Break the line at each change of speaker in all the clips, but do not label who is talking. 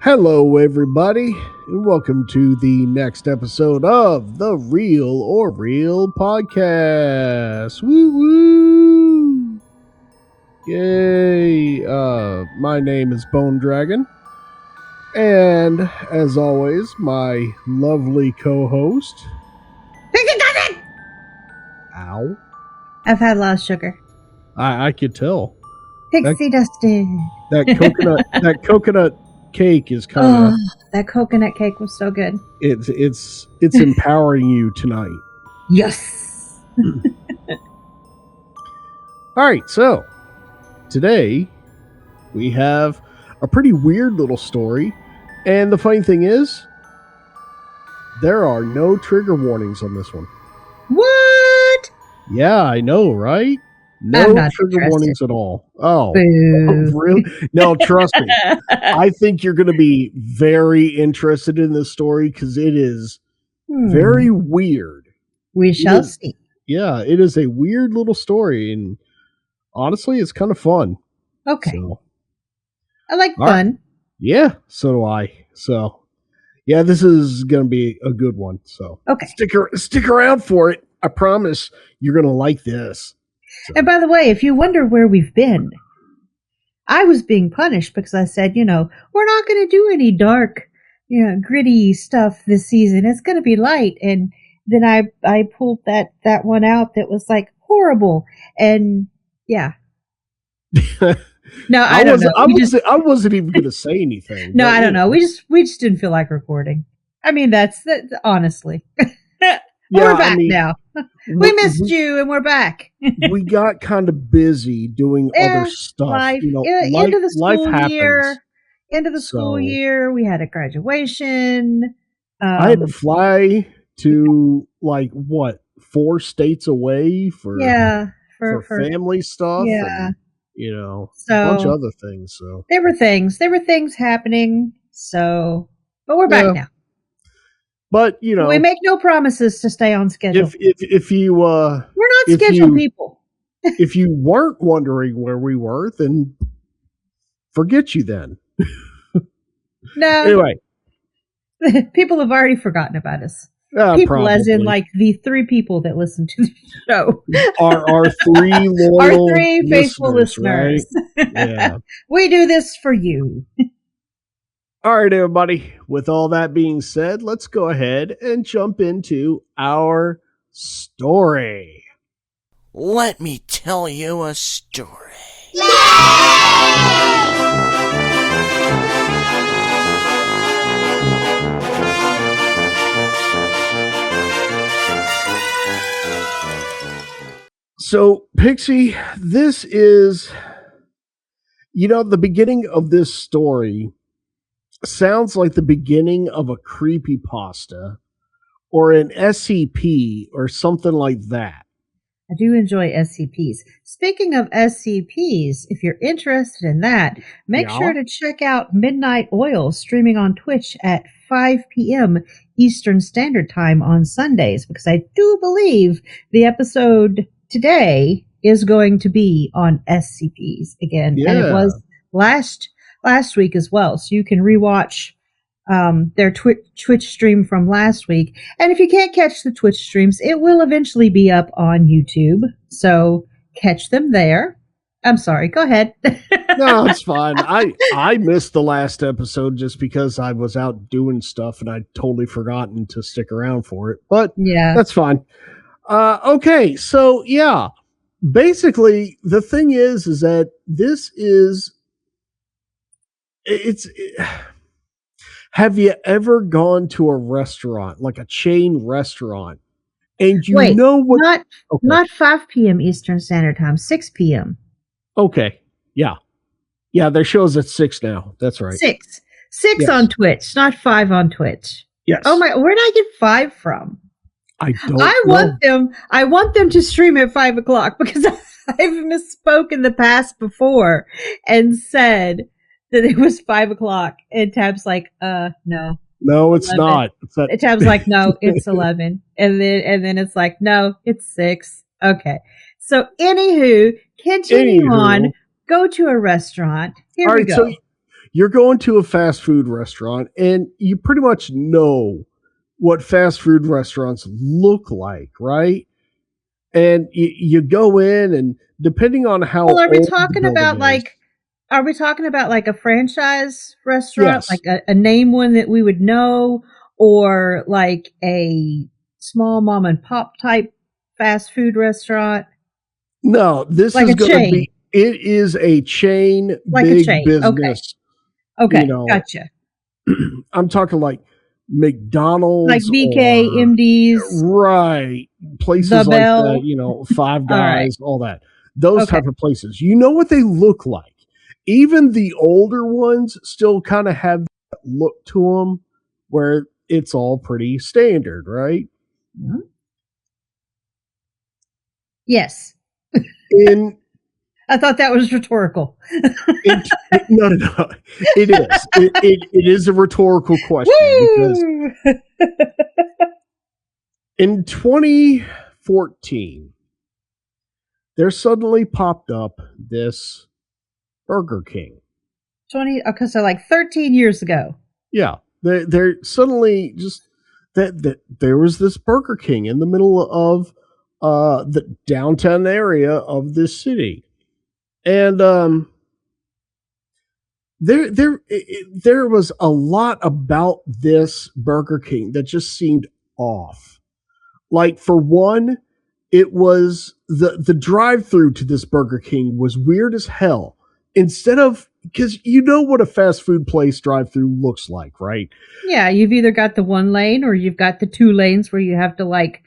Hello, everybody, and welcome to the next episode of the Real or Real podcast. Woo woo! Yay! My name is Bone Dragon, and as always, my lovely co-host.
Pixie Dustin!
Ow!
I've had a lot of sugar.
I could tell.
Pixie Dustin.
That coconut cake is kind of.
Oh, that coconut cake was so good.
It's empowering you tonight.
Yes.
All right, so today we have a pretty weird little story, and the funny thing is, there are no trigger warnings on this one.
What?
Yeah, I know, right? No trigger warnings at all. Oh, really? No, trust me. I think you're going to be very interested in this story because it is very weird.
We shall see.
Yeah, it is a weird little story, and honestly, it's kind of fun.
Okay.
So,
I like fun.
Right. Yeah, so do I. So, yeah, this is going to be a good one. So,
okay.
Stick around for it. I promise you're going to like this. So.
And by the way, if you wonder where we've been, I was being punished because I said, we're not going to do any dark, gritty stuff this season. It's going to be light. And then I pulled that one out that was like horrible. And yeah. No, I don't know.
I wasn't even going to say anything.
No, I don't know. We just didn't feel like recording. I mean, that's honestly. Yeah, we're back now. We missed you, and we're back.
We got kind of busy doing other stuff.
Life, end of the school year. End of the school year, we had a graduation.
I had to fly to 4 states away for family stuff.
Yeah,
and, a bunch of other things. So
there were things happening. So, but we're back now.
But
we make no promises to stay on schedule.
If you
we're not schedule people.
If you weren't wondering where we were, then forget you then.
No.
Anyway,
people have already forgotten about us.
People,
probably. As in the 3 people that listen to the show.
Our 3 loyal,
our 3 faithful listeners.
Right? Yeah.
We do this for you.
All right, everybody. With all that being said, let's go ahead and jump into our story.
Let me tell you a story.
So, Pixie, this is, the beginning of this story sounds like the beginning of a creepypasta or an SCP or something like that.
I do enjoy SCPs. Speaking of SCPs, if you're interested in that, make sure to check out Midnight Oil streaming on Twitch at 5 p.m. Eastern Standard Time on Sundays, because I do believe the episode today is going to be on SCPs again. Yeah. And it was last week as well. So you can rewatch their Twitch stream from last week. And if you can't catch the Twitch streams, it will eventually be up on YouTube. So catch them there. I'm sorry. Go ahead.
No, it's fine. I missed the last episode just because I was out doing stuff and I'd totally forgotten to stick around for it. But yeah, that's fine. Okay. So yeah, basically the thing is that this is, have you ever gone to a restaurant, like a chain restaurant, and
Wait, not 5 p.m. Eastern Standard Time, 6 p.m.
Okay. Yeah. Yeah, their show's at 6 now. That's right.
6 yes. On Twitch, not 5 on Twitch.
Yes.
Oh my, where did I get 5 from?
I don't know.
I want them to stream at 5 o'clock because I've misspoke in the past before and said that it was 5 o'clock, and Tab's like, no.
No, it's 11. Not.
And Tab's like, no, it's 11. And then it's like, no, it's 6. Okay. So anywho, continue on. Go to a restaurant. Here we go. So
you're going to a fast food restaurant and you pretty much know what fast food restaurants look like, right? And you go in, and depending on how
well,
old the building is,
are we talking about like a franchise restaurant,
yes.
like a name one that we would know, or like a small mom and pop type fast food restaurant?
No, this
Like
is
a
going to
chain.
be, it is a chain,
Like a
big
chain. Okay.
business. You
Okay.
know,
Gotcha.
I'm talking like
Like
McDonald's
BK,
or,
MD's,
right,
The
places like that,
Bell.
Five
All right.
Guys, all that. Those
Okay.
type of places. You know what they look like. Even the older ones still kind of have that look to them where it's all pretty standard, right?
Mm-hmm. Yes.
In
I thought that was rhetorical.
no, no, no. It is. It is a rhetorical question because
Woo!
in 2014, there suddenly popped up this Burger King.
20, okay, so like 13 years ago.
Yeah, they're suddenly just that there was this Burger King in the middle of the downtown area of this city, and there was a lot about this Burger King that just seemed off. Like, for one, it was the drive-through to this Burger King was weird as hell. Instead of, because you know what a fast food place drive-through looks like, right?
Yeah, you've either got the one lane or you've got the two lanes where you have to like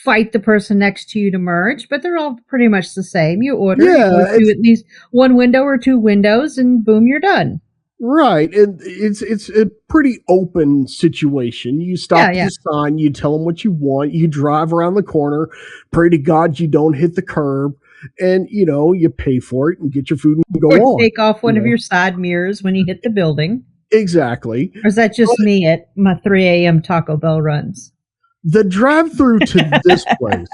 fight the person next to you to merge, but they're all pretty much the same. You order, you go
Yeah,
through at least one window or two windows, and boom, you're done.
right, and it's a pretty open situation. You
Yeah,
stop at
yeah.
the sign, you tell them what you want, you drive around the corner, pray to God you don't hit the curb, and you pay for it and get your food and go
Or
on.
take off one of your side mirrors when you hit the building.
Exactly.
Or is that just me at my 3 a.m. Taco Bell runs?
The drive-through to this place,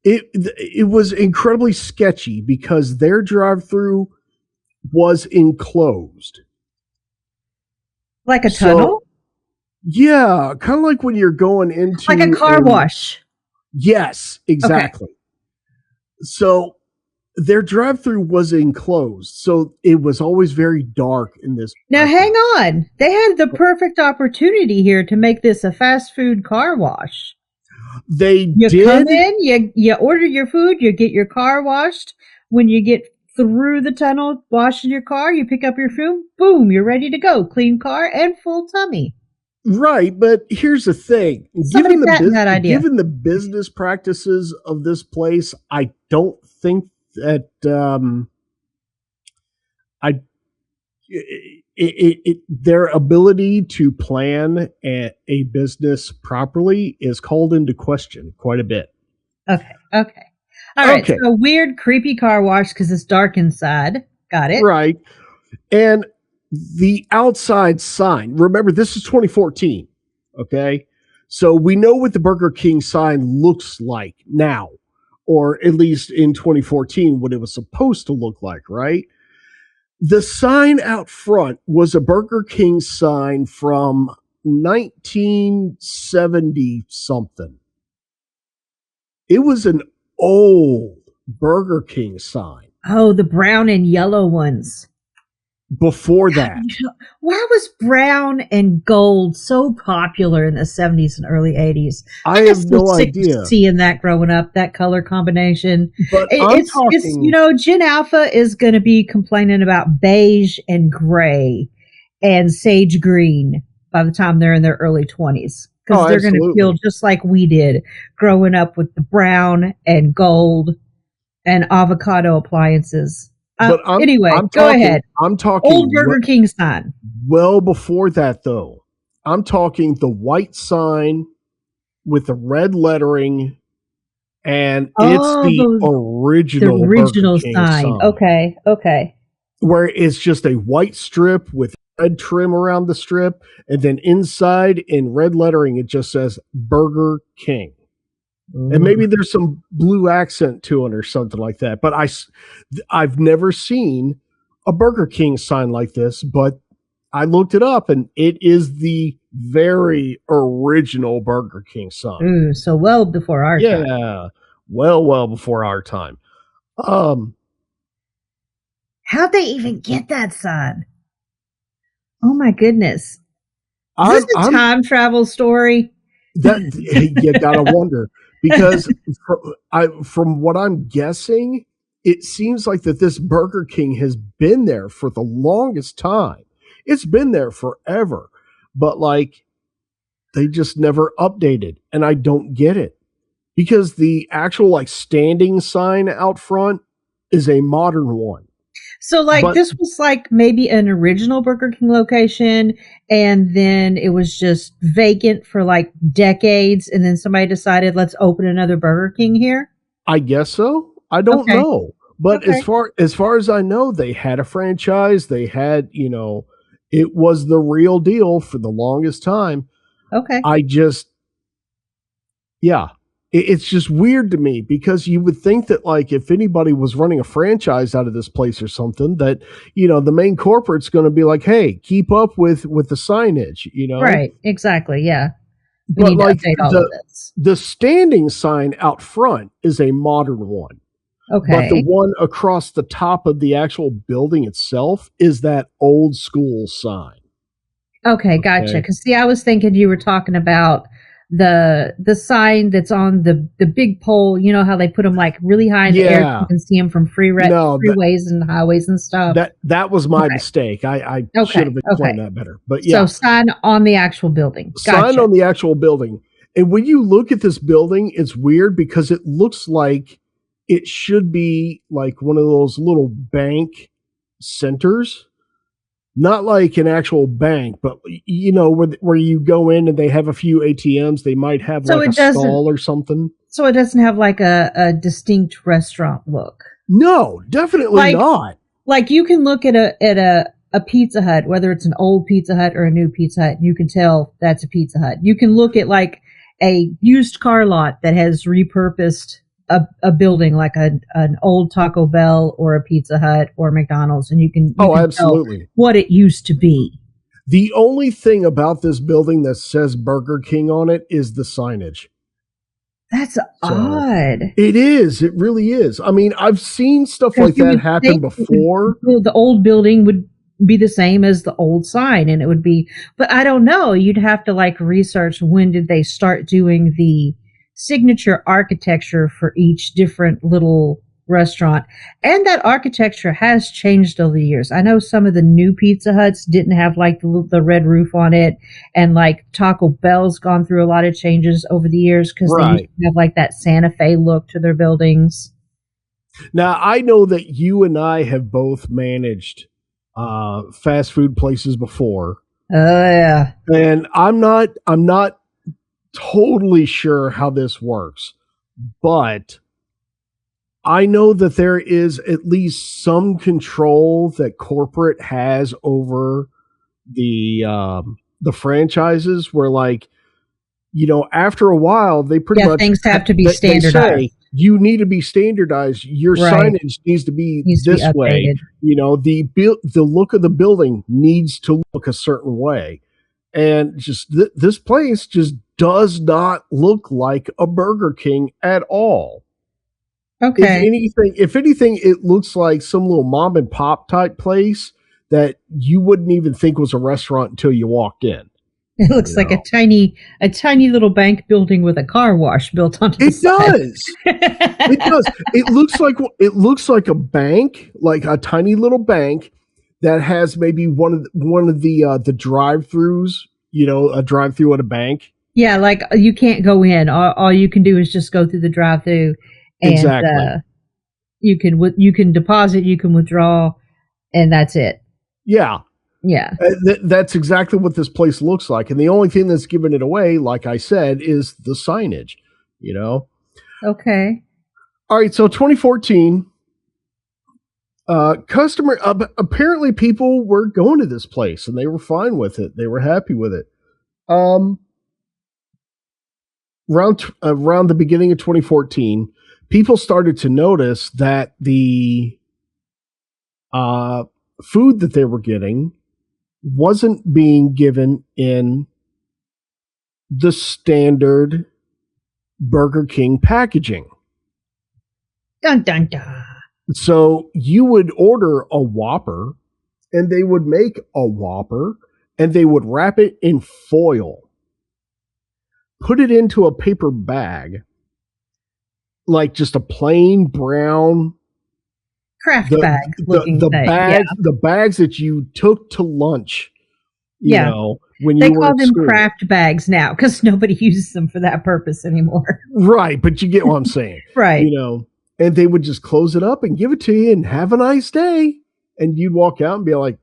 it was incredibly sketchy because their drive-through was enclosed.
Like a tunnel?
Yeah, kind of like when you're going into
like a car wash.
Yes, exactly. Okay. So their drive-through was enclosed, so it was always very dark in this.
Now hang on. They had the perfect opportunity here to make this a fast food car wash. You come in, you order your food, you get your car washed. When you get through the tunnel washing your car, you pick up your food, boom, you're ready to go. Clean car and full tummy.
Right, but here's the thing.
Somebody patent that idea.
Given the business practices of this place, I don't think that their ability to plan a business properly is called into question quite a bit.
Okay. All right, so weird, creepy car wash because it's dark inside. Got it.
Right. And the outside sign, remember, this is 2014, okay? So we know what the Burger King sign looks like now, or at least in 2014, what it was supposed to look like, right? The sign out front was a Burger King sign from 1970 something. It was an old Burger King sign.
Oh, the brown and yellow ones.
Before that.
Why was brown and gold so popular in the 70s and early 80s?
I have no idea.
Seeing that growing up, that color combination.
But
it's Gen Alpha is going to be complaining about beige and gray and sage green by the time they're in their early 20s. Because they're going to feel just like we did growing up with the brown and gold and avocado appliances.
But
go ahead.
I'm talking
old Burger King sign.
Well before that, though, I'm talking the white sign with the red lettering, and it's the original sign.
Okay.
Where it's just a white strip with red trim around the strip, and then inside in red lettering it just says Burger King. And maybe there's some blue accent to it or something like that. But I've never seen a Burger King sign like this, but I looked it up and it is the very original Burger King sign.
Ooh, so well before our time.
Yeah, well before our time.
How'd they even get that sign? Oh my goodness. Is this a time travel story?
That you gotta wonder, because from what I'm guessing, it seems like that this Burger King has been there for the longest time. It's been there forever, but like they just never updated, and I don't get it, because the actual like standing sign out front is a modern one.
So like this was like maybe an original Burger King location, and then it was just vacant for like decades, and then somebody decided let's open another Burger King here.
I guess so. I don't know. But as far as I know, they had a franchise. They had, it was the real deal for the longest time.
Okay.
It's just weird to me, because you would think that like if anybody was running a franchise out of this place or something, that the main corporate's going to be like, hey, keep up with the signage,
Right, exactly, yeah.
But like the standing sign out front is a modern one.
Okay.
But the one across the top of the actual building itself is that old school sign.
Okay, gotcha. Because see, I was thinking you were talking about the sign that's on the big pole. You know how they put them like really high in the air, so you can see them from freeways and highways and stuff.
That was my mistake. I should have explained that better. But yeah,
so sign on the actual building. Gotcha.
Sign on the actual building. And when you look at this building, it's weird because it looks like it should be like one of those little bank centers. Not like an actual bank, but where you go in and they have a few ATMs. They might have like a stall or something.
So it doesn't have like a distinct restaurant look.
No, definitely not.
Like you can look at a Pizza Hut, whether it's an old Pizza Hut or a new Pizza Hut, and you can tell that's a Pizza Hut. You can look at like a used car lot that has repurposed a building like an old Taco Bell or a Pizza Hut or McDonald's, and you can
absolutely
tell what it used to be.
The only thing about this building that says Burger King on it is the signage.
That's odd.
It is. It really is. I mean, I've seen stuff like that happen before.
The old building would be the same as the old sign, and it would be, but I don't know. You'd have to like research when did they start doing the signature architecture for each different little restaurant. And that architecture has changed over the years. I know some of the new Pizza Huts didn't have like the red roof on it, and like Taco Bell's gone through a lot of changes over the years because they used to have like that Santa Fe look to their buildings.
Now, I know that you and I have both managed fast food places before.
Oh yeah.
And I'm not totally sure how this works, but I know that there is at least some control that corporate has over the franchises, where like, after a while they pretty much
things have to be standardized.
Say, you need to be standardized. Your signage needs to be this way. The look of the building needs to look a certain way. And just this place just does not look like a Burger King at all.
Okay.
If anything, it looks like some little mom and pop type place that you wouldn't even think was a restaurant until you walked in.
It looks like a tiny little bank building with a car wash built onto the side.
It does. It looks like a bank, like a tiny little bank that has maybe one of the drive-throughs, a drive-through at a bank.
Yeah, like you can't go in. All you can do is just go through the drive-through, and
exactly.
You can deposit, you can withdraw, and that's it.
Yeah.
Yeah.
That's exactly what this place looks like. And the only thing that's giving it away, like I said, is the signage,
Okay.
All right. So 2014, apparently people were going to this place and they were fine with it. They were happy with it. Around the beginning of 2014, people started to notice that the food that they were getting wasn't being given in the standard Burger King packaging.
Dun, dun, dun.
So you would order a Whopper, and they would make a Whopper, and they would wrap it in foil, put it into a paper bag, like just a plain brown
craft bag looking thing.
The bags that you took to lunch. You know, when
they call them craft bags now because nobody uses them for that purpose anymore.
Right, but you get what I'm saying.
Right.
You know, and they would just close it up and give it to you and have a nice day. And you'd walk out and be like,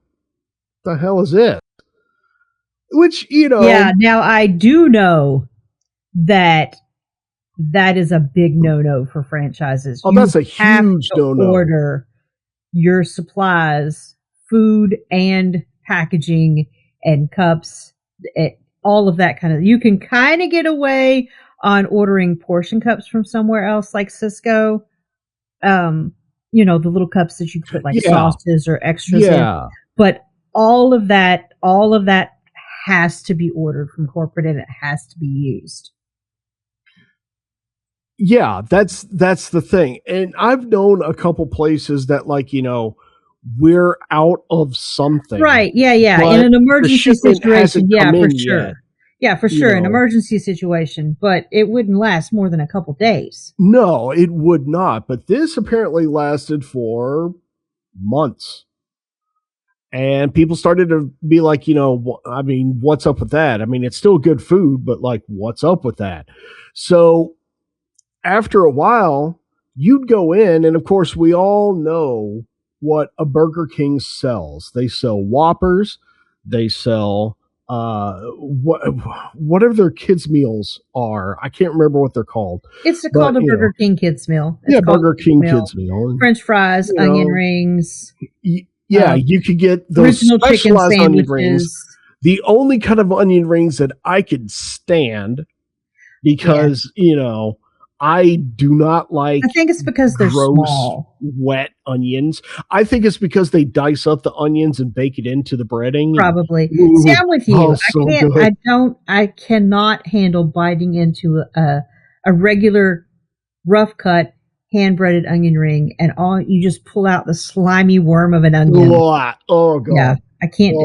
the hell is this? Which, you know.
Yeah, now I do know that is a big no-no for franchises.
Oh, that's a huge no-no.
Order your supplies, food and packaging and cups, all of that kind of. You can kind of get away on ordering portion cups from somewhere else, like Cisco. You know, the little cups that you put like sauces or extras in. But all of that has to be ordered from corporate, and it has to be used.
Yeah, that's the thing. And I've known a couple places that, like, you know, we're out of something.
Right. Yeah. In an emergency situation. Yeah, for sure. Yet. Yeah, for sure. An emergency situation, but it wouldn't last more than a couple days.
No, it would not. But this apparently lasted for months. And people started to be like, you know, I mean, what's up with that? I mean, it's still good food, but like, what's up with that? So after a while, you'd go in, and of course, we all know what a Burger King sells. They sell Whoppers. They sell whatever their kids' meals are. I can't remember what they're called.
It's called a Burger King kids' meal. It's
Burger King kids' meal.
French fries, onion rings.
Yeah, you could get those specialized onion rings. The only kind of onion rings that I could stand, because, you know, I do not like.
I think it's because they're
gross,
small,
wet onions. I think it's because they dice up the onions and bake it into the breading.
Probably. See, I'm with you. I cannot handle biting into a regular rough cut hand breaded onion ring, and you just pull out the slimy worm of an onion.
Oh god.
Yeah, I can't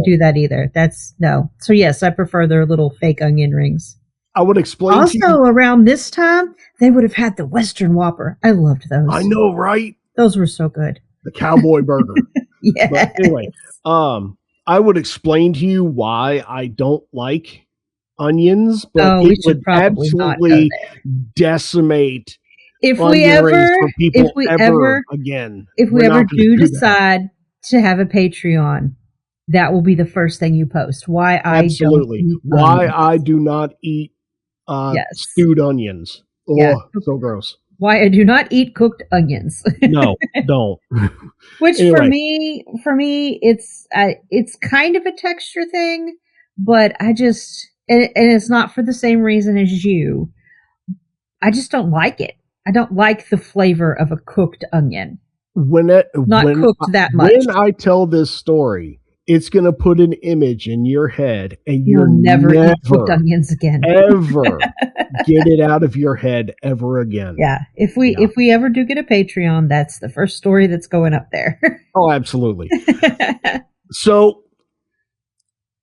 do that either. That's no. So yes, I prefer their little fake onion rings.
I would explain
also,
to you.
Around this time, they would have had the Western Whopper. I loved those.
I know, right?
Those were so good.
The cowboy burger.
Yeah.
But anyway, I would explain to you why I don't like onions, but it would absolutely decimate
if we ever do decide to have a Patreon, that will be the first thing you post. Why I
do not eat stewed onions. Oh, so gross.
Why I do not eat cooked onions.
No, don't.
Which anyway. for me, it's kind of a texture thing, but I just and it's not for the same reason as you. I just don't like it. I don't like the flavor of a cooked onion. When
I tell this story, it's going to put an image in your head, and you'll never eat cooked
onions again.
Ever get it out of your head ever again.
Yeah. If we ever do get a Patreon, that's the first story that's going up there.
Oh, absolutely. So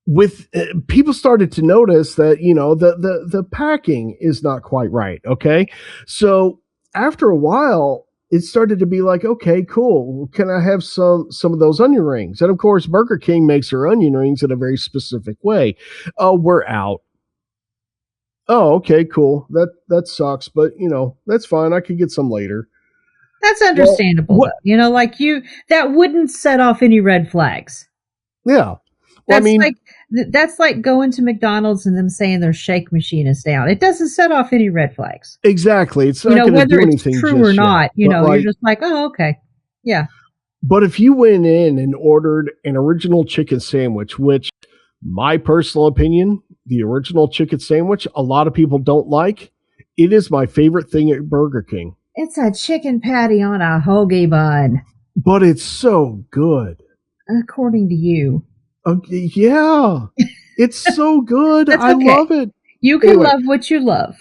with people started to notice that, you know, the packing is not quite right. Okay. So after a while, it started to be like, okay, cool. Can I have some of those onion rings? And of course, Burger King makes their onion rings in a very specific way. Oh, we're out. Oh, okay, cool. That sucks, but you know, that's fine. I could get some later.
That's understandable. Though. You know, like that wouldn't set off any red flags.
Yeah.
Well, that's like going to McDonald's and them saying their shake machine is down. It doesn't set off any red flags.
Exactly. It's not going to do anything.
Whether it's true or not, you know, you're just like, oh, okay. Yeah.
But if you went in and ordered an original chicken sandwich, which my personal opinion, the original chicken sandwich, a lot of people don't like. It is my favorite thing at Burger King.
It's a chicken patty on a hoagie bun.
But it's so good.
According to you.
Okay, yeah. It's so good. I love it.
You can love what you love.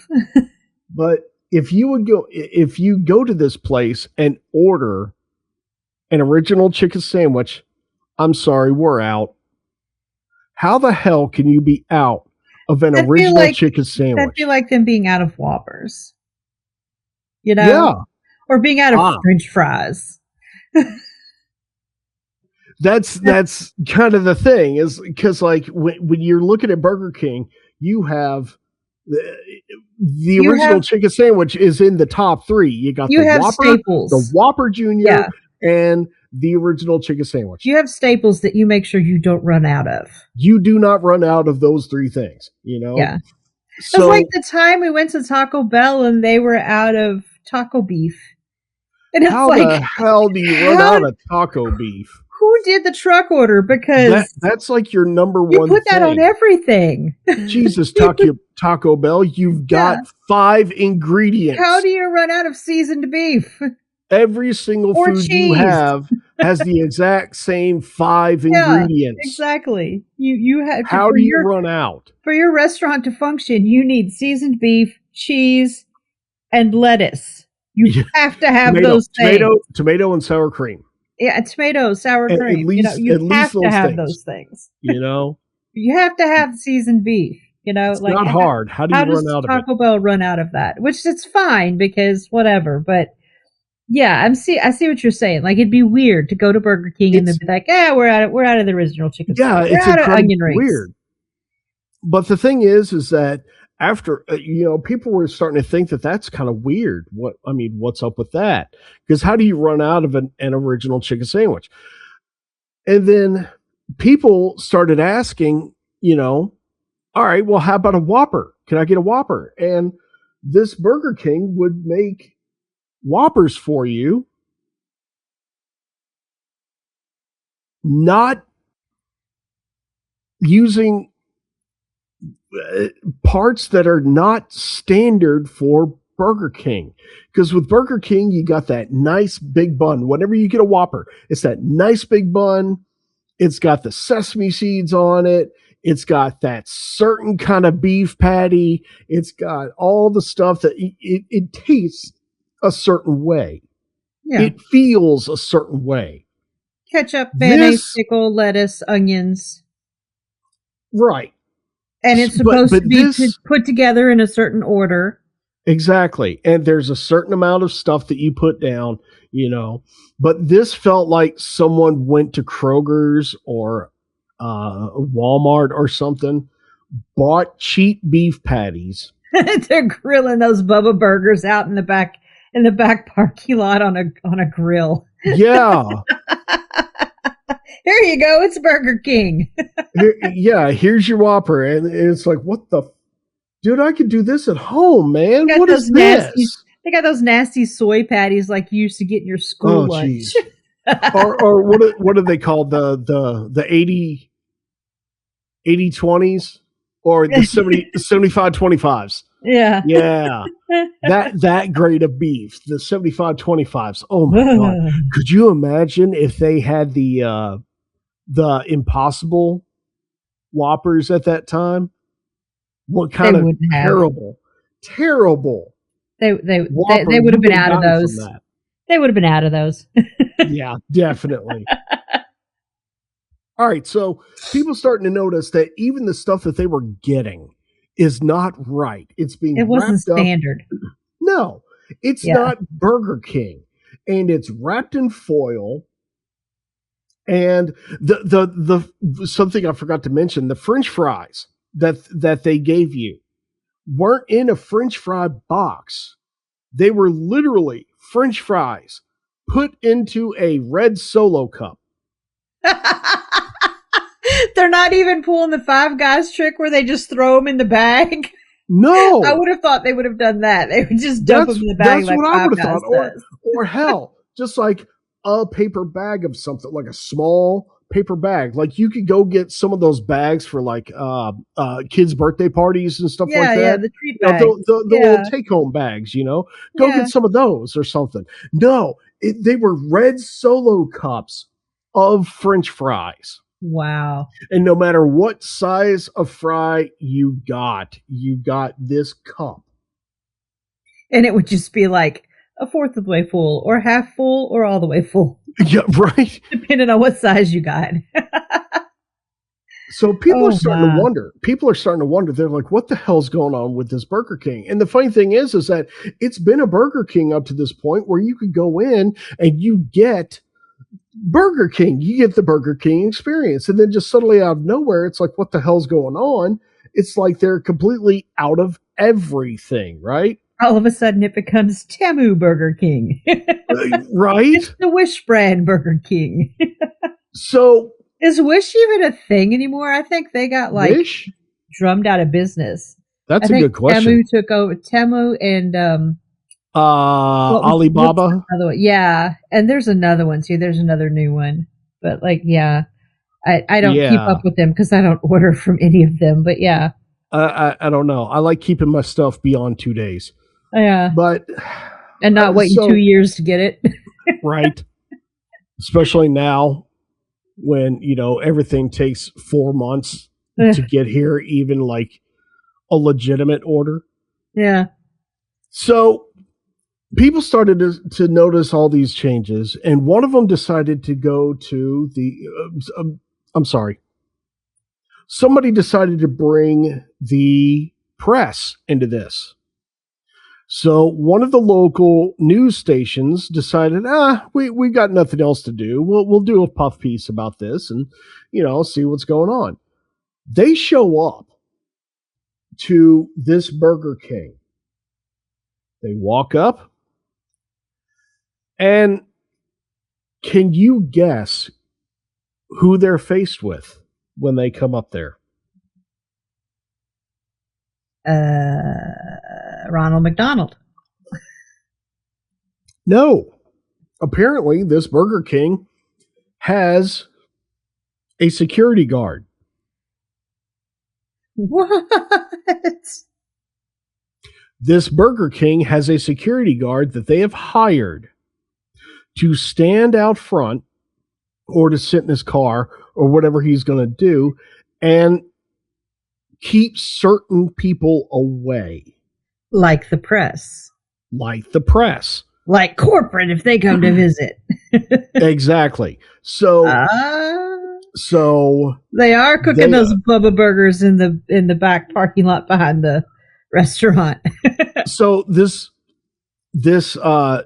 But if you go to this place and order an original chicken sandwich, I'm sorry, we're out. How the hell can you be out of an original chicken sandwich?
That'd be like them being out of Whoppers. You know? Yeah. Or being out of French fries.
That's kind of the thing, is because like when you're looking at Burger King, you have the original chicken sandwich is in the top 3. You got the Whopper, staples. The Whopper Jr., and the original chicken sandwich.
You have staples that you make sure you don't run out of.
You do not run out of those 3 things, you know?
Yeah. So, it was like the time we went to Taco Bell and they were out of taco beef.
And it's how the hell do you run out of taco beef?
Who did the truck order? Because
that's like your number one.
You put that on everything.
Jesus, Taco Bell, you've got 5 ingredients.
How do you run out of seasoned beef?
Every single food cheese. You have has the exact same 5 ingredients.
Exactly. You have.
How do you run out?
For your restaurant to function, you need seasoned beef, cheese, and lettuce. You have to have those things.
Tomato and sour cream.
Yeah, tomato, sour cream.
At least,
you have to have those things.
You know?
You have to have seasoned beef. You know,
it's like not hard. How do you run out of it?
How does Taco Bell run out of that? Which it's fine because whatever. But yeah, I see what you're saying. Like it'd be weird to go to Burger King and they'd be like, we're out of the original chicken.
Yeah,
it's out of onion rings.
Weird. But the thing is that after people were starting to think that that's kind of weird. What's up with that? Because how do you run out of an original chicken sandwich? And then people started asking, all right, well, how about a Whopper? Can I get a Whopper? And this Burger King would make Whoppers for you, not using parts that are not standard for Burger King. Because with Burger King, you got that nice big bun. Whenever you get a Whopper, it's that nice big bun. It's got the sesame seeds on it. It's got that certain kind of beef patty. It's got all the stuff that it tastes a certain way. Yeah. It feels a certain way.
Ketchup, mayonnaise, pickle, lettuce, onions.
Right.
And it's supposed to be put together in a certain order.
Exactly. And there's a certain amount of stuff that you put down, But this felt like someone went to Kroger's or Walmart or something, bought cheap beef patties.
They're grilling those Bubba burgers out in the back parking lot on a grill.
Yeah.
Here you go. It's Burger King.
Here's your Whopper. And it's like, what the... Dude, I could do this at home, man. What is this?
They got those nasty soy patties like you used to get in your school lunch.
or what do they call the 80-20s? Or the 75-25s.
Yeah.
Yeah. That grade of beef, the 75-25s. Oh my God. Could you imagine if they had the Impossible Whoppers at that time? What kind of terrible.
They would have been out of those. They would have been out of those.
Yeah, definitely. All right, so people starting to notice that even the stuff that they were getting is not right. It
wasn't standard.
No, it's not Burger King, and it's wrapped in foil. And the something I forgot to mention: the French fries that they gave you weren't in a French fry box. They were literally French fries put into a red Solo cup.
They're not even pulling the Five Guys trick where they just throw them in the bag.
No.
I would have thought they would have done that. They would just dump them in the bag like Five Guys does.
Or hell, just like a paper bag of something, like a small paper bag. Like you could go get some of those bags for like kids' birthday parties and stuff like that.
Yeah, the treat bags.
The little take-home bags, Go get some of those or something. No, they were red Solo cups of French fries.
Wow.
And no matter what size of fry you got this cup.
And it would just be like a fourth of the way full, or half full, or all the way full.
Yeah, right.
Depending on what size you got.
So people are starting to wonder. People are starting to wonder. They're like, what the hell's going on with this Burger King? And the funny thing is that it's been a Burger King up to this point where you could go in and you get Burger King. You get the Burger King experience. And then just suddenly out of nowhere, it's like, what the hell's going on? It's like they're completely out of everything, right?
All of a sudden it becomes Temu Burger King.
Right?
It's the Wish brand Burger King.
So
is Wish even a thing anymore? I think they got like
Wish?
Drummed out of business.
That's a good question.
Temu took over. Temu and
Alibaba.
Yeah, and there's another one too. There's another new one, but like, yeah, I don't keep up with them because I don't order from any of them. But yeah,
I don't know. I like keeping my stuff beyond 2 days.
Yeah,
but
and not waiting 2 years to get it.
Right. Especially now when, everything takes 4 months to get here, even like a legitimate order.
Yeah. So
people started to notice all these changes, and one of them decided to go to somebody decided to bring the press into this. So one of the local news stations decided, we got nothing else to do. We'll do a puff piece about this and, see what's going on. They show up to this Burger King. They walk up, and can you guess who they're faced with when they come up there?
Ronald McDonald.
No. Apparently, this Burger King has a security guard.
What?
This Burger King has a security guard that they have hired to stand out front or to sit in his car or whatever he's going to do and keep certain people away.
Like the press.
Like the press.
Like corporate if they come to visit.
Exactly. So
they are cooking those Bubba burgers in the back parking lot behind the restaurant.
So this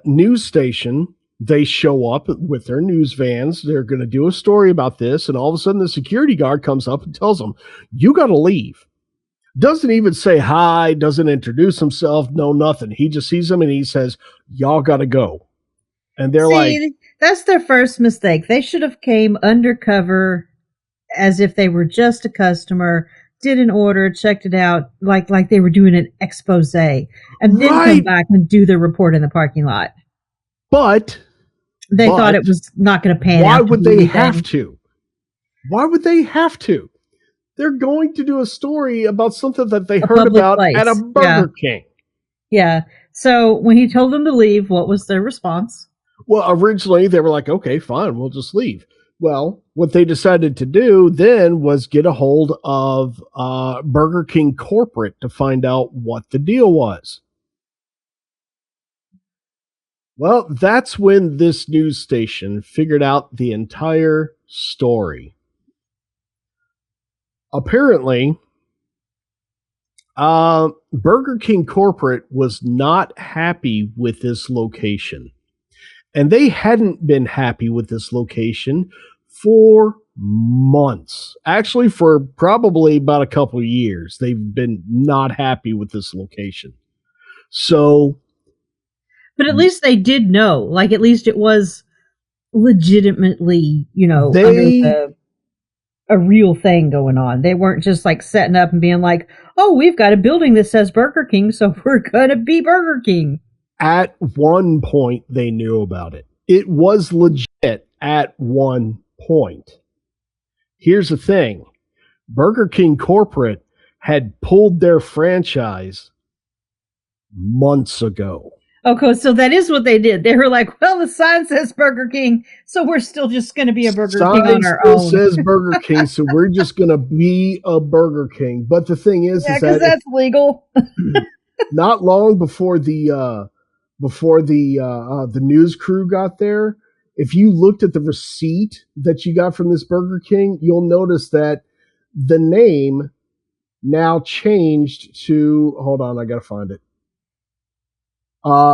news station, they show up with their news vans. They're going to do a story about this, and all of a sudden the security guard comes up and tells them, "You got to leave." Doesn't even say hi, doesn't introduce himself, no nothing. He just sees them and he says, "Y'all got to go." And they're like,
that's their first mistake. They should have came undercover as if they were just a customer, did an order, checked it out, like they were doing an expose, and then come back and do their report in the parking lot.
But
they thought it was not going to pan out.
Why would they have to? Why would they have to? They're going to do a story about something that they heard about at a Burger King.
Yeah. So when he told them to leave, what was their response?
Well, originally they were like, okay, fine, we'll just leave. Well, what they decided to do then was get a hold of Burger King corporate to find out what the deal was. Well, that's when this news station figured out the entire story. Apparently, Burger King corporate was not happy with this location. And they hadn't been happy with this location for months. Actually, for probably about a couple of years, they've been not happy with this location. So...
But at least they did know. Like, at least it was legitimately, a real thing going on. They weren't just like setting up and being like, "Oh, we've got a building that says Burger King, so we're going to be Burger King."
At one point, they knew about it. It was legit at one point. Here's the thing. Burger King corporate had pulled their franchise months ago.
Okay, so that is what they did. They were like, well, the sign says Burger King, so we're still just going to be a Burger King on our own.
Sign still says Burger King, so we're just going to be a Burger King. But the thing is
because that's legal.
Not long before the news crew got there, if you looked at the receipt that you got from this Burger King, you'll notice that the name now changed to, hold on, I got to find it.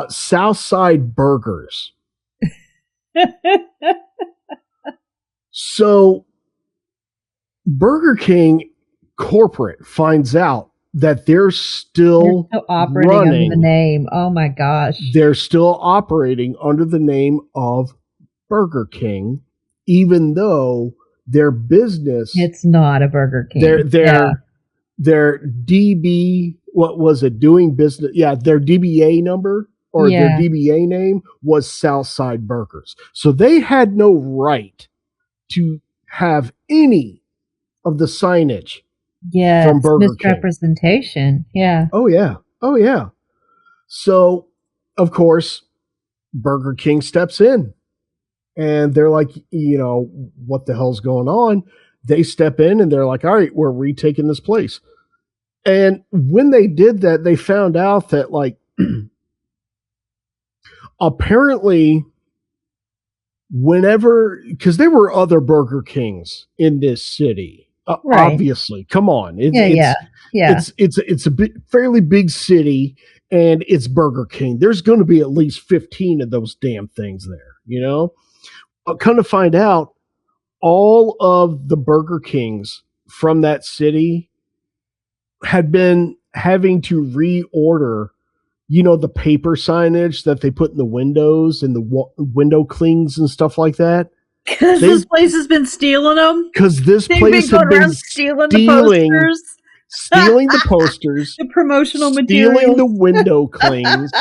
Southside Burgers. So Burger King corporate finds out that they're still
operating under the name. Oh my gosh.
They're still operating under the name of Burger King, even though their business,
it's not a Burger King.
Their DB, what was it? Doing business. Yeah. Their DBA number or their DBA name was Southside Burgers. So they had no right to have any of the signage.
Yeah. From Burger misrepresentation. King. Yeah.
Oh yeah. Oh yeah. So of course, Burger King steps in and they're like, what the hell's going on? They step in and they're like, all right, we're retaking this place. And when they did that, they found out that apparently because there were other Burger Kings in this city, right. Obviously, come on. It's a fairly big city and it's Burger King. There's going to be at least 15 of those damn things there, But come to find out, all of the Burger Kings from that city had been having to reorder, the paper signage that they put in the windows and the window clings and stuff like that.
Because this place has been stealing them?
Because this place has been stealing the posters,
the promotional materials,
stealing the window clings.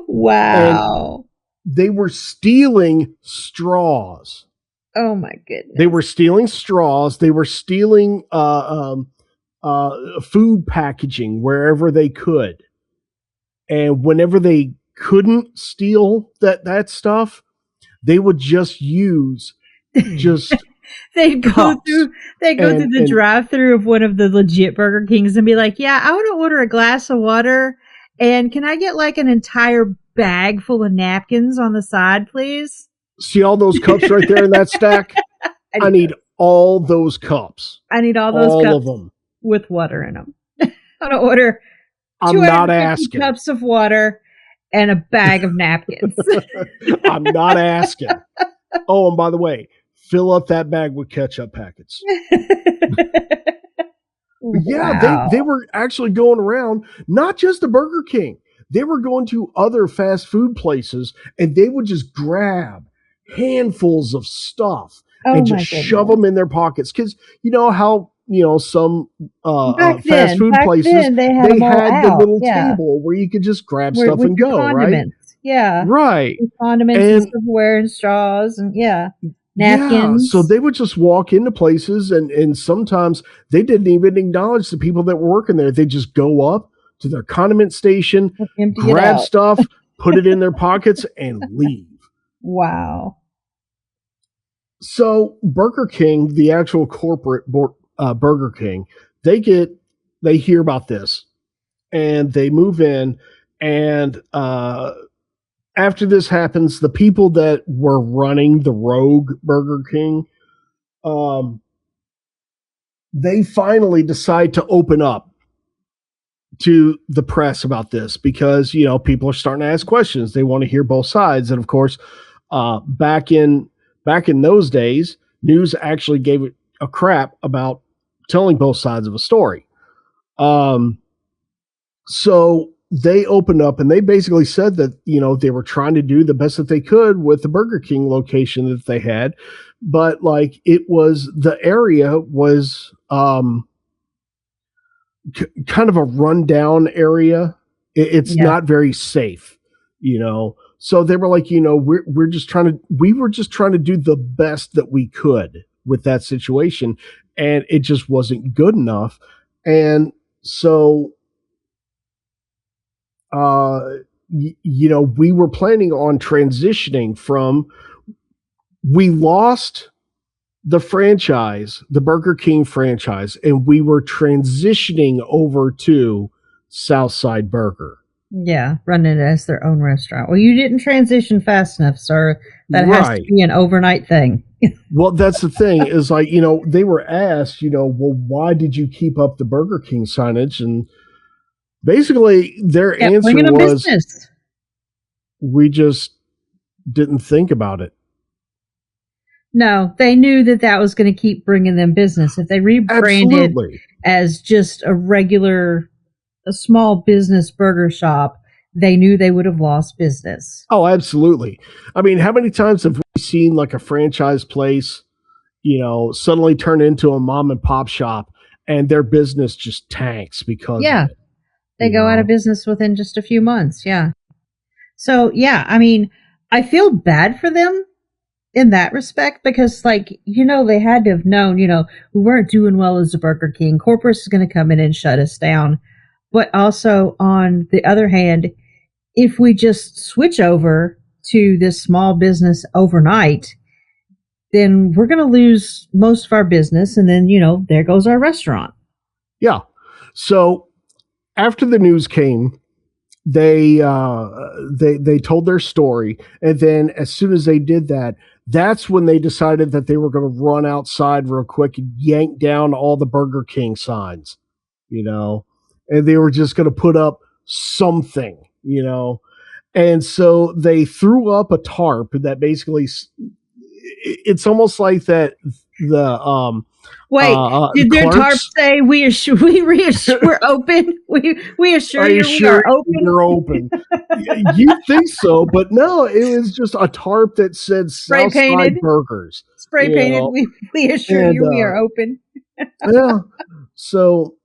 Wow.
And they were stealing straws.
Oh my goodness.
They were stealing straws. They were stealing food packaging wherever they could. And whenever they couldn't steal that stuff, they would just use
they'd go through the drive-through of one of the legit Burger Kings and be like, yeah, I want to order a glass of water and can I get an entire bag full of napkins on the side, please?
See all those cups right there in that stack? I need all those cups.
I need all those cups of them with water in them. I want to order 250 cups of water and a bag of napkins.
I'm not asking. Oh, and by the way, fill up that bag with ketchup packets. Yeah, they were actually going around, not just a Burger King. They were going to other fast food places and they would just grab handfuls of stuff and just shove them in their pockets. Because you know how, some fast food places, they had the little table where you could just grab stuff and go, right?
Yeah.
Right.
With condiments and silverware and straws and napkins.
Yeah, so they would just walk into places and sometimes they didn't even acknowledge the people that were working there. They just go up to their condiment station, grab stuff, put it in their pockets, and leave.
Wow.
So Burger King, the actual corporate Burger King, they hear about this and they move in. And after this happens, the people that were running the rogue Burger King, they finally decide to open up to the press about this because, people are starting to ask questions. They want to hear both sides. And of course, back in those days, news actually gave it a crap about telling both sides of a story. So they opened up and they basically said that, they were trying to do the best that they could with the Burger King location that they had. But the area was, kind of a rundown area. It's not very safe, So they were like, we were just trying to do the best that we could with that situation, and it just wasn't good enough. And so, we were planning on transitioning from, we lost the franchise, the Burger King franchise, and we were transitioning over to Southside Burger.
Yeah, running it as their own restaurant. Well, you didn't transition fast enough, sir. That has to be an overnight thing.
Well, that's the thing is like, they were asked, well, why did you keep up the Burger King signage? And basically their answer was, business. We just didn't think about it.
No, they knew that was going to keep bringing them business. If they rebranded as just a small business burger shop, they knew they would have lost business.
Oh, absolutely. I mean, how many times have we seen like a franchise place, suddenly turn into a mom and pop shop and their business just tanks because of it,
they go out of business within just a few months. Yeah. So, yeah, I mean, I feel bad for them in that respect because, like, they had to have known, we weren't doing well as a Burger King. Corporate is going to come in and shut us down. But also, on the other hand, if we just switch over to this small business overnight, then we're going to lose most of our business. And then, there goes our restaurant.
Yeah. So after the news came, they told their story. And then as soon as they did that, that's when they decided that they were going to run outside real quick and yank down all the Burger King signs, and they were just going to put up something, and so they threw up a tarp that basically, it's almost like that the
did their tarp say we're open? We assure you we are open.
You're open. You think so, but no, it was just a tarp that said Southside Burgers.
Spray painted. We assure you we are open.
Yeah. So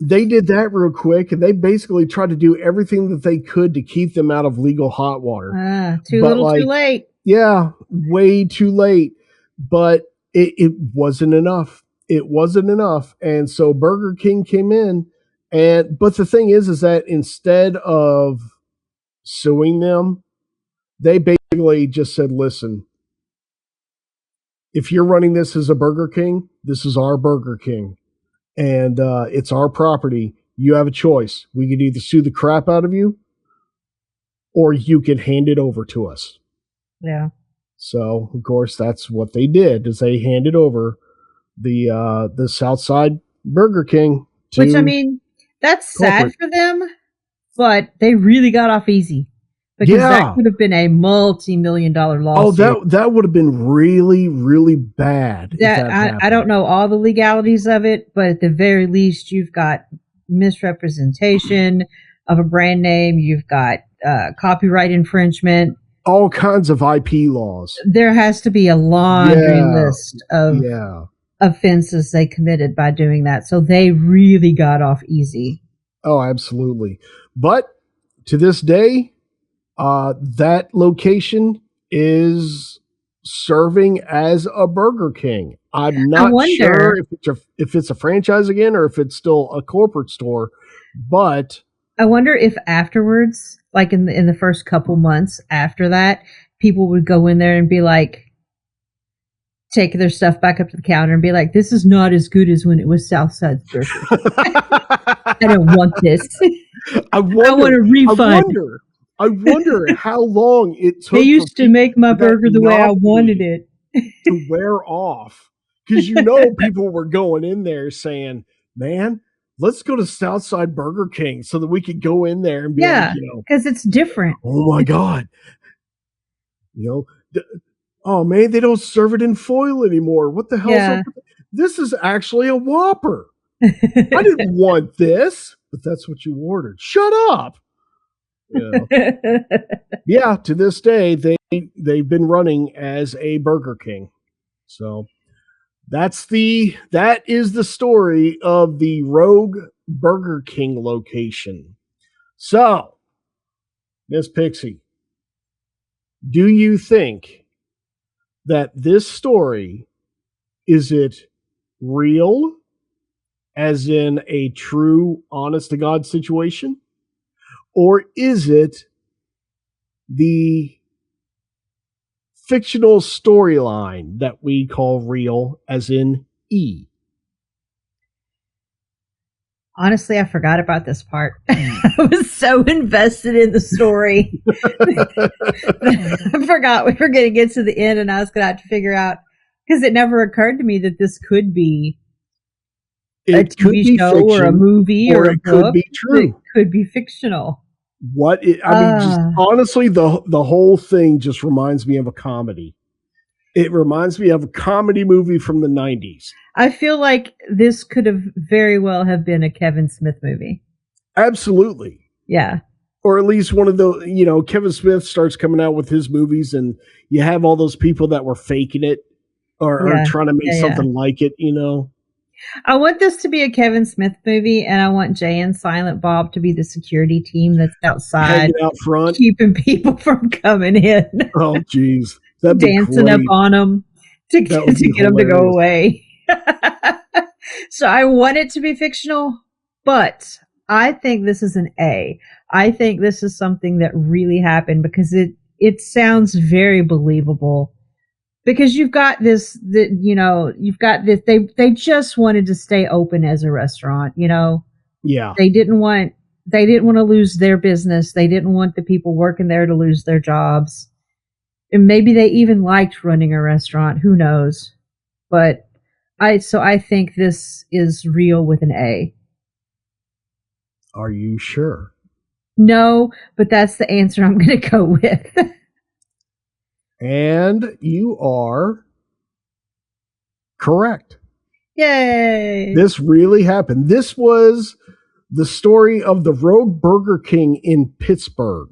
they did that real quick, and they basically tried to do everything that they could to keep them out of legal hot water.
Too late.
Yeah, way too late. But it wasn't enough. It wasn't enough. And so Burger King came in, but the thing is that instead of suing them, they basically just said, listen, if you're running this as a Burger King, this is our Burger King. And it's our property. You have a choice. We could either sue the crap out of you, or you can hand it over to us.
Yeah.
So, of course, that's what they did, is they handed over the Southside Burger King to
Which, I mean, that's corporate. Sad for them, but they really got off easy. Because that could have been a multi-million-dollar lawsuit.
Oh, that would have been really, really bad.
I don't know all the legalities of it, but at the very least, you've got misrepresentation of a brand name. You've got copyright infringement.
All kinds of IP laws.
There has to be a laundry list of offenses they committed by doing that. So they really got off easy.
Oh, absolutely. But to this day, that location is serving as a Burger King. I'm not sure if it's a franchise again or if it's still a corporate store, but
I wonder if afterwards, like in the first couple months after that, people would go in there and be like, take their stuff back up to the counter and be like, this is not as good as when it was Southside Burger. I don't want this.
I want a refund. I wonder how long it took.
They used to make my burger the way I wanted it
to wear off. Because people were going in there saying, man, let's go to Southside Burger King so that we could go in there and be like,
because it's different.
Oh my God. Oh man, they don't serve it in foil anymore. What the hell? This is actually a Whopper. I didn't want this, but that's what you ordered. Shut up. Yeah, to this day, they've been running as a Burger King. So that is the story of the Rogue Burger King location. So, Miss Pixie, do you think that this story, is it real, as in a true, honest to God situation? or is it the fictional storyline that we call real, as in E?
Honestly, I forgot about this part. I was so invested in the story. I forgot we were going to get to the end and I was going to have to figure out, because it never occurred to me that this could be a TV show or a movie or a book.
Could be true.
It could be fictional.
Just honestly, the whole thing just reminds me of a comedy. It reminds me of a comedy movie from the 90s.
I feel like this could have very well have been a Kevin Smith movie.
Absolutely.
Yeah.
Or at least one of the, Kevin Smith starts coming out with his movies and you have all those people that were faking it or trying to make something like it, I
want this to be a Kevin Smith movie, and I want Jay and Silent Bob to be the security team that's outside,
hanging out front,
keeping people from coming in.
Oh, jeez.
Dancing up on them to get them to go away. So I want it to be fictional, but I think this is an A. I think this is something that really happened because it sounds very believable. Because you've got this, you've got this. They just wanted to stay open as a restaurant.
Yeah.
They didn't want to lose their business. They didn't want the people working there to lose their jobs. And maybe they even liked running a restaurant. Who knows? But I think this is real with an A.
Are you sure?
No, but that's the answer I'm going to go with.
And you are correct.
Yay!
This really happened. This was the story of the Rogue Burger King in Pittsburgh.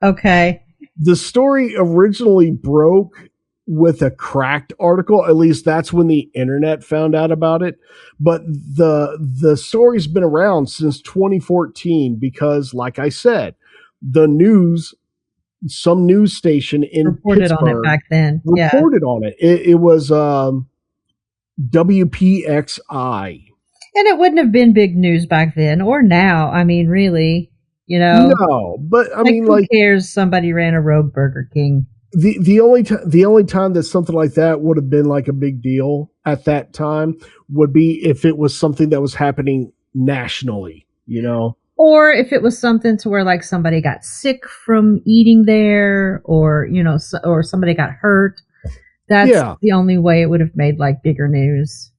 Okay.
The story originally broke with a Cracked article. At least that's when the internet found out about it. But the story's been around since 2014 because, like I said, some news station in
reported
Pittsburgh
on it back then.
Reported on it. It was WPXI.
And it wouldn't have been big news back then or now. I mean, really,
No, but I mean,
who cares? Somebody ran a Rogue Burger King.
The only time that something like that would have been like a big deal at that time would be if it was something that was happening nationally,
Or if it was something to where like somebody got sick from eating there or, or somebody got hurt. That's the only way it would have made like bigger news.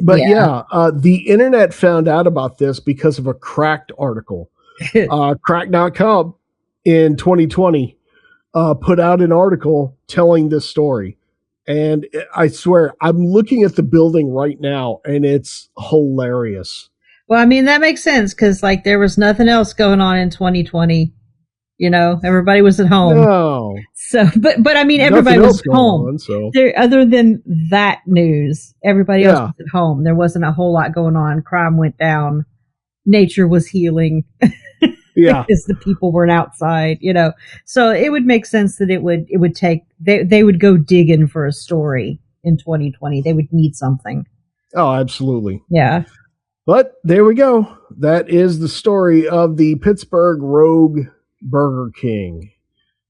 But the internet found out about this because of a Cracked article. Cracked.com in 2020 put out an article telling this story. And I swear, I'm looking at the building right now and it's hilarious.
Well, I mean, that makes sense because like there was nothing else going on in 2020. Everybody was at home.
No.
So, but I mean, everybody was at home. Other than that news, everybody else was at home. There wasn't a whole lot going on. Crime went down. Nature was healing. Because the people weren't outside, So it would make sense that it would take, they would go digging for a story in 2020. They would need something.
Oh, absolutely.
Yeah.
But there we go. That is the story of the Pittsburgh Rogue Burger King.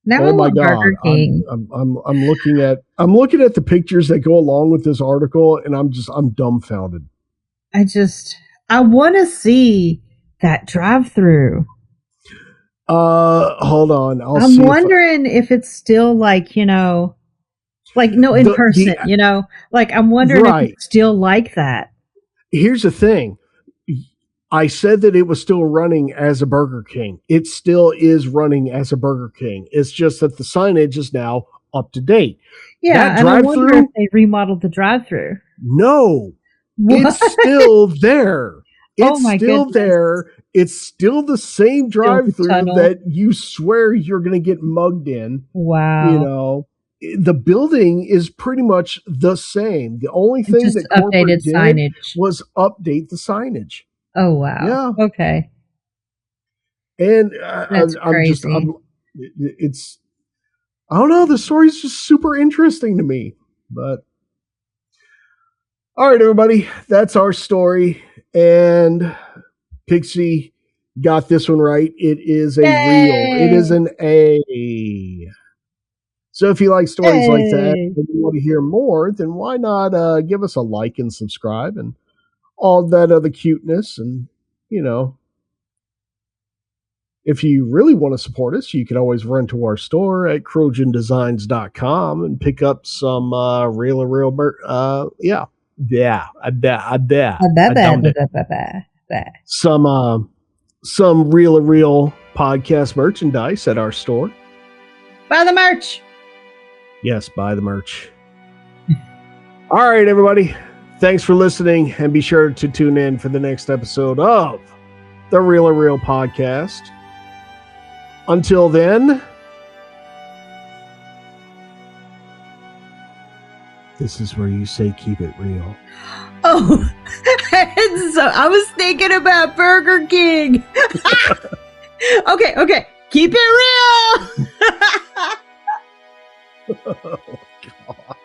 Now, oh my God!
I'm looking at the pictures that go along with this article, and I'm dumbfounded.
I want to see that drive-through.
Hold on.
I'm wondering if it's still like in person. I'm wondering if it's still like that.
Here's the thing. I said that it was still running as a Burger King. It still is running as a Burger King. It's just that the signage is now up to date.
Yeah, and I wonder if they remodeled the drive-through.
No, it's still there. It's still there. It's still the same drive-through that you swear you're going to get mugged in.
Wow.
The building is pretty much the same. The only thing that corporate did signage was update the signage.
Oh, wow.
Yeah.
Okay.
And
That's crazy.
I don't know. The story's just super interesting to me. But all right, everybody, that's our story. And Pixie, got this one right. It is a
Yay!
real. It is an A. So if you like stories like that and you want to hear more, then why not give us a like and subscribe and all that other cuteness. And, if you really want to support us, you can always run to our store at crojandesigns.com and pick up some real merch. Some real podcast merchandise at our store.
Buy the merch.
Yes, buy the merch. All right, everybody. Thanks for listening, and be sure to tune in for the next episode of the Real Podcast. Until then, this is where you say keep it real.
Oh, so I was thinking about Burger King. Okay. Keep it real.
Oh, God.